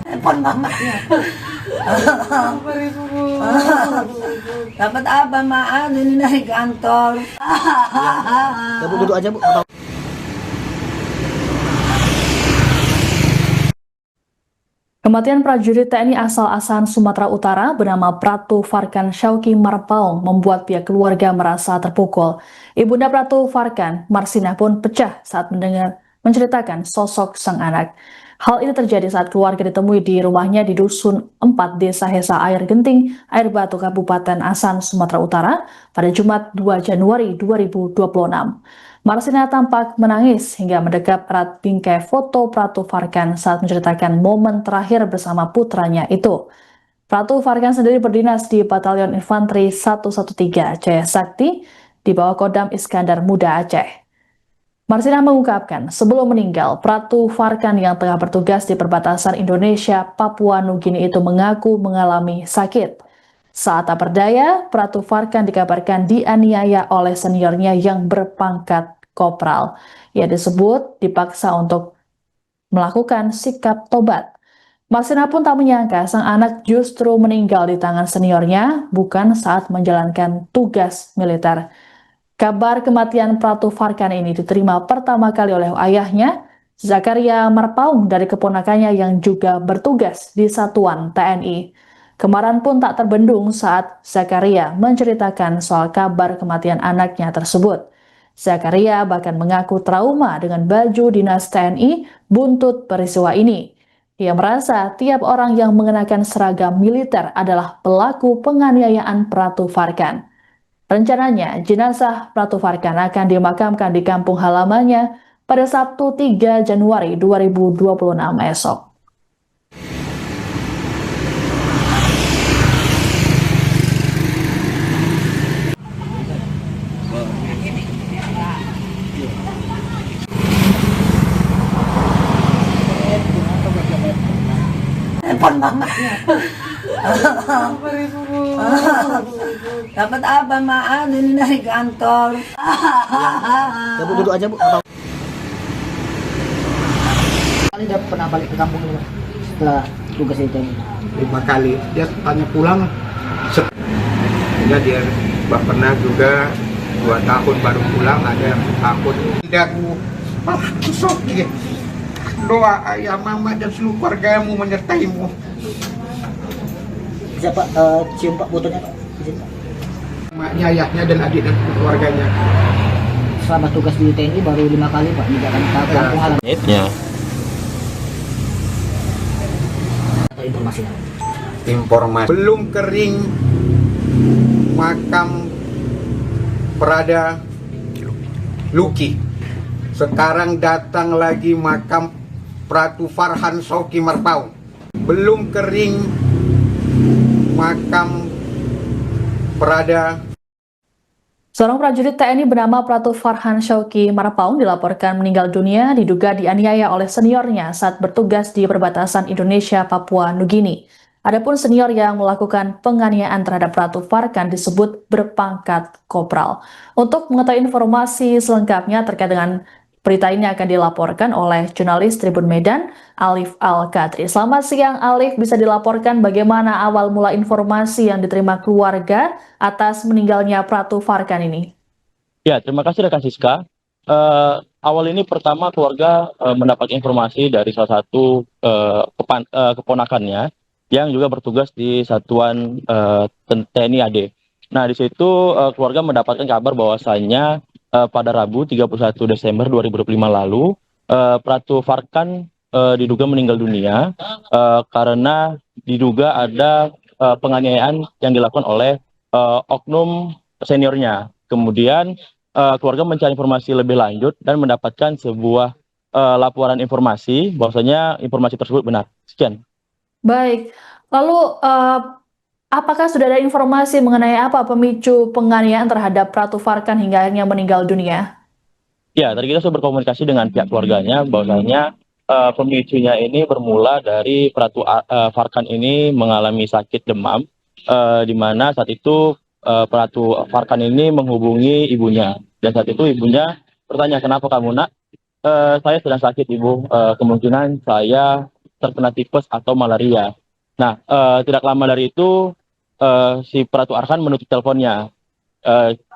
Telepon mamanya. Dapat apa maan ini dari kantor. Ya Bu, duduk aja Bu. Kematian prajurit TNI asal Asahan Sumatera Utara bernama Pratu Farkan Syauki Marpaung membuat pihak keluarga merasa terpukul. Ibunda Pratu Farkan, Marsinah pun pecah saat menceritakan sosok sang anak. Hal ini terjadi saat keluarga ditemui di rumahnya di Dusun 4 Desa Hesa Air Genting, Air Batu, Kabupaten Asahan, Sumatera Utara pada Jumat 2 Januari 2026. Marsinah tampak menangis hingga mendekap erat bingkai foto Pratu Farkan saat menceritakan momen terakhir bersama putranya itu. Pratu Farkan sendiri berdinas di Batalion Infanteri 113 Jaya Sakti di bawah Kodam Iskandar Muda Aceh. Marsinah mengungkapkan, sebelum meninggal, Pratu Farkan yang tengah bertugas di perbatasan Indonesia Papua Nugini itu mengaku mengalami sakit. Saat tak berdaya, Pratu Farkan dikabarkan dianiaya oleh seniornya yang berpangkat kopral. Ia disebut dipaksa untuk melakukan sikap tobat. Marsinah pun tak menyangka sang anak justru meninggal di tangan seniornya, bukan saat menjalankan tugas militer. Kabar kematian Pratu Farkan ini diterima pertama kali oleh ayahnya, Zakaria Marpaung, dari keponakannya yang juga bertugas di satuan TNI. Kemarahan pun tak terbendung saat Zakaria menceritakan soal kabar kematian anaknya tersebut. Zakaria bahkan mengaku trauma dengan baju dinas TNI buntut peristiwa ini. Ia merasa tiap orang yang mengenakan seragam militer adalah pelaku penganiayaan Pratu Farkan. Rencananya, jenazah Pratu Farkan akan dimakamkan di kampung halamannya pada Sabtu 3 Januari 2026 esok. Telepon mamanya. Dapat apa maan ini dari kantor. Ya Bu, duduk aja Bu. Kali dia pernah balik ke kampung ini setelah tugas itu? 5 kali. Dia tanya pulang. Ya dia pernah juga 2 tahun baru pulang, ada yang takut. Tidak aku malah kusok ya. Doa ayah, mama dan seluruh keluargamu menyertaimu. Bisa Pak cium Pak fotonya Pak? Izin Pak. Maknya, ayahnya dan adik dan keluarganya. Selama tugas di TNI baru 5 kali Pak menjalankan kampung halaman. Ya. Atau informasinya? Informasi belum kering makam Prada Luki. Sekarang datang lagi makam Pratu Farkan Syauki Marpaung. Belum kering makam Prada. Seorang prajurit TNI bernama Pratu Farkan Syauki Marpaung dilaporkan meninggal dunia diduga dianiaya oleh seniornya saat bertugas di perbatasan Indonesia Papua Nugini. Adapun senior yang melakukan penganiayaan terhadap Pratu Farkan disebut berpangkat kopral. Untuk mengetahui informasi selengkapnya terkait dengan berita ini akan dilaporkan oleh jurnalis Tribun Medan, Alif Al-Qadri. Selamat siang Alif, bisa dilaporkan bagaimana awal mula informasi yang diterima keluarga atas meninggalnya Pratu Farkan ini? Ya, terima kasih rekan Siska. Awal ini pertama keluarga mendapat informasi dari salah satu keponakannya yang juga bertugas di satuan TNI AD. Nah, di situ keluarga mendapatkan kabar bahwasannya pada Rabu 31 Desember 2025 lalu, Pratu Farkan diduga meninggal dunia karena diduga ada penganiayaan yang dilakukan oleh oknum seniornya. Kemudian keluarga mencari informasi lebih lanjut dan mendapatkan sebuah laporan informasi bahwasanya informasi tersebut benar. Sekian. Baik, lalu apakah sudah ada informasi mengenai apa pemicu penganiayaan terhadap Pratu Farkan hingga akhirnya meninggal dunia? Ya, tadi kita sudah berkomunikasi dengan pihak keluarganya bahwasanya pemicunya ini bermula dari Pratu Farkan ini mengalami sakit demam, di mana saat itu Pratu Farkan ini menghubungi ibunya, dan saat itu ibunya bertanya, kenapa kamu nak? Saya sedang sakit ibu, kemungkinan saya terkena tipes atau malaria. Nah, tidak lama dari itu si Pratu Arkan menutup teleponnya.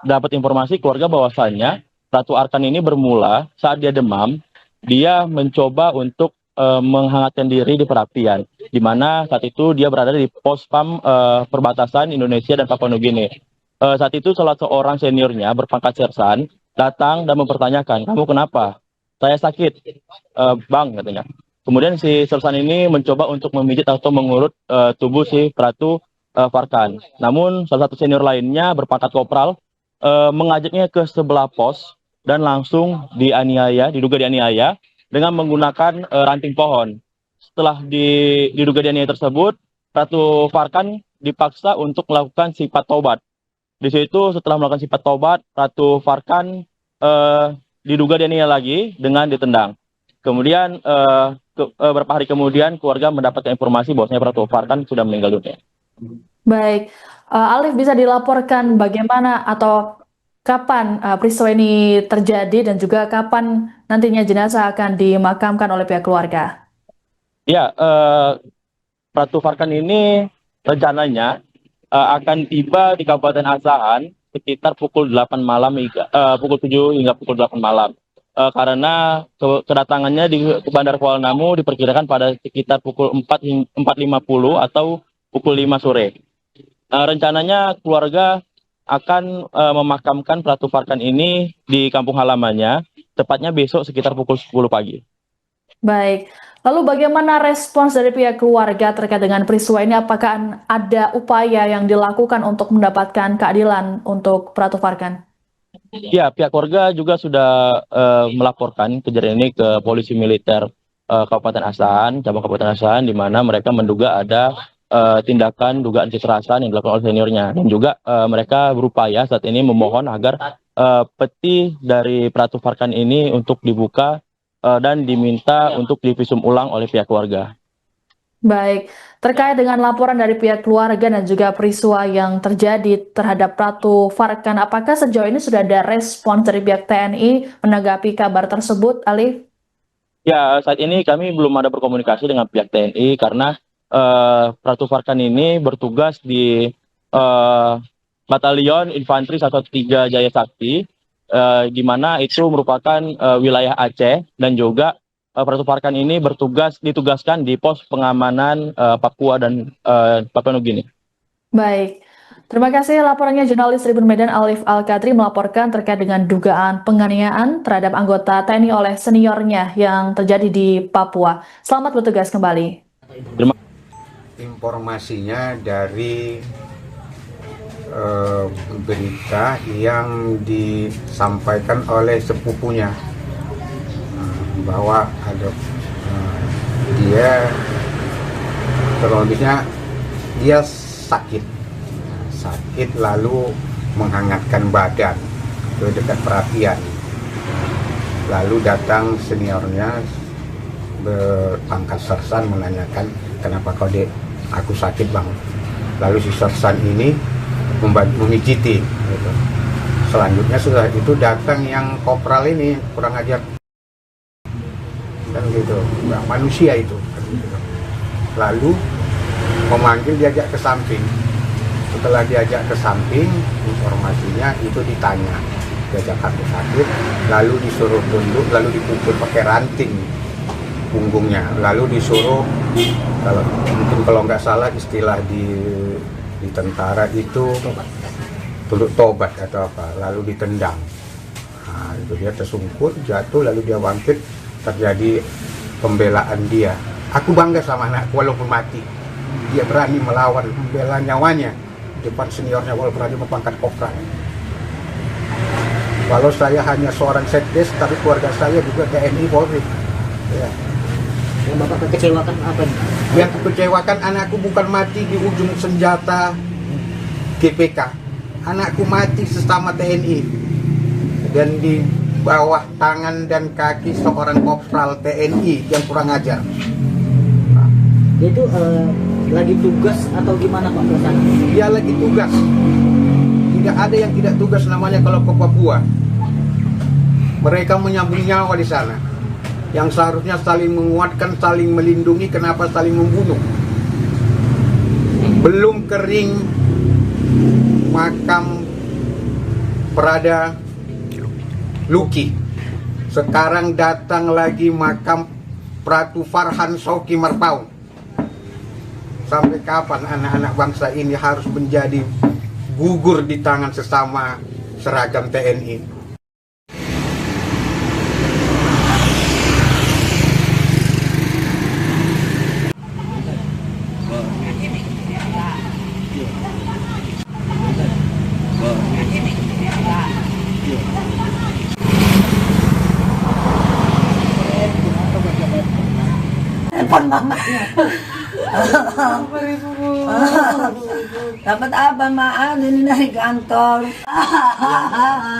Dapat informasi keluarga bahwasannya Pratu Arkan ini bermula saat dia demam, dia mencoba untuk menghangatkan diri di perapian, di mana saat itu dia berada di pos PAM perbatasan Indonesia dan Papua Nugini. Saat itu salah seorang seniornya berpangkat sersan datang dan mempertanyakan, kamu kenapa? Saya sakit, bang, katanya. Kemudian si sersan ini mencoba untuk memijit atau mengurut tubuh si Pratu Farkan. Namun salah satu senior lainnya berpangkat kopral mengajaknya ke sebelah pos dan langsung diduga dianiaya dengan menggunakan ranting pohon. Setelah diduga dianiaya tersebut, Pratu Farkan dipaksa untuk melakukan sifat taubat. Di situ setelah melakukan sifat taubat, Pratu Farkan diduga dianiaya lagi dengan ditendang. Kemudian beberapa hari kemudian keluarga mendapatkan informasi bahwasanya Pratu Farkan sudah meninggal dunia. Baik, Alif bisa dilaporkan bagaimana atau kapan peristiwa ini terjadi dan juga kapan nantinya jenazah akan dimakamkan oleh pihak keluarga? Ya, Pratu Farkan ini rencananya akan tiba di Kabupaten Asahan sekitar pukul 8 malam, pukul 7 hingga pukul 8 malam. Karena kedatangannya di Bandara Kuala Namu diperkirakan pada sekitar pukul 4.50 atau pukul 5 sore. Rencananya keluarga akan memakamkan Pratu Farkan ini di kampung halamannya, tepatnya besok sekitar pukul 10 pagi. Baik, lalu bagaimana respons dari pihak keluarga terkait dengan peristiwa ini? Apakah ada upaya yang dilakukan untuk mendapatkan keadilan untuk Pratu Farkan? Ya, pihak keluarga juga sudah melaporkan kejadian ini ke Polisi Militer Kabupaten Asahan, cabang Kabupaten Asahan, di mana mereka menduga ada tindakan dugaan kekerasan yang dilakukan oleh seniornya, dan juga mereka berupaya saat ini memohon agar peti dari Pratu Farkan ini untuk dibuka dan diminta untuk divisum ulang oleh pihak keluarga. Baik, terkait dengan laporan dari pihak keluarga dan juga peristiwa yang terjadi terhadap Pratu Farkan, apakah sejauh ini sudah ada respons dari pihak TNI menanggapi kabar tersebut, Alif? Ya, saat ini kami belum ada berkomunikasi dengan pihak TNI karena Pratu Farkan ini bertugas di Batalion Infanteri 113 Jaya Sakti, di mana itu merupakan wilayah Aceh, dan juga Pratu Farkan ini ditugaskan di pos pengamanan Papua dan Papua Nugini. Baik, terima kasih laporannya jurnalis Tribun Medan Alif Al-Kadri melaporkan terkait dengan dugaan penganiayaan terhadap anggota TNI oleh seniornya yang terjadi di Papua. Selamat bertugas kembali. Informasinya dari berita yang disampaikan oleh sepupunya bahwa ada dia kronisnya dia sakit lalu menghangatkan badan ke dekat perapian, lalu datang seniornya berpangkat sersan menanyakan, kenapa kau dek, aku sakit bang. Lalu si sersan ini memijiti gitu. Selanjutnya setelah itu datang yang kopral ini, kurang ajar kan gitu, nggak manusia itu kan gitu. Lalu memanggil, diajak ke samping. Setelah diajak ke samping, informasinya itu ditanya, diajak aku sakit, lalu disuruh tunduk, lalu dipukul pakai ranting punggungnya, lalu disuruh, kalau nggak salah istilah di tentara itu tunduk tobat atau apa, lalu ditendang. Nah, itu dia tersungkur, jatuh, lalu dia bangkit, terjadi pembelaan dia. Aku bangga sama anakku walaupun mati, dia berani melawan, membela nyawanya depan seniornya walaupun berani mempangkat kopral. Walau saya hanya seorang sekdes, tapi keluarga saya juga TNI Polri. Ya. Yang Bapak kekecewakan apa? Yang kekecewakan anakku bukan mati di ujung senjata GPK. Anakku mati sesama TNI dan di bawah tangan dan kaki seorang kopral TNI yang kurang ajar. Dia itu lagi tugas atau gimana Pak Presana? Dia lagi tugas. Tidak ada yang tidak tugas namanya kalau ke Papua. Mereka menyambung nyawa di sana. yang seharusnya saling menguatkan, saling melindungi, kenapa saling membunuh? Belum kering makam Prada Luki, sekarang datang lagi makam Pratu Farhan Shauki Marpaung. Sampai kapan anak-anak bangsa ini harus menjadi gugur di tangan sesama seragam TNI? Telepon mamanya. Dapat apa maan ini dari kantor.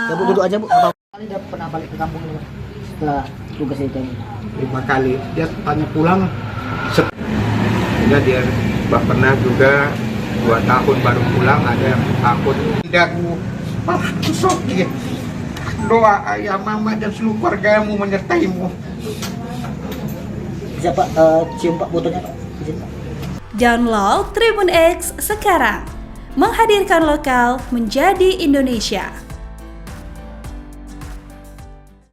Ya Bu, duduk aja Bu. Berapa kali dia pernah balik ke kampung ini, Pak? Setelah tugas di TNI? 5 kali. Dia tanya pulang. Juga dia pernah juga 2 tahun baru pulang, ada yang takut. Tidak tusuk dia. Doa ayah, mama dan seluruh keluargamu menyertaimu. Bisa Pak, cium Pak fotonya Pak. Izin, Pak. Download Tribun X sekarang. Menghadirkan lokal menjadi Indonesia.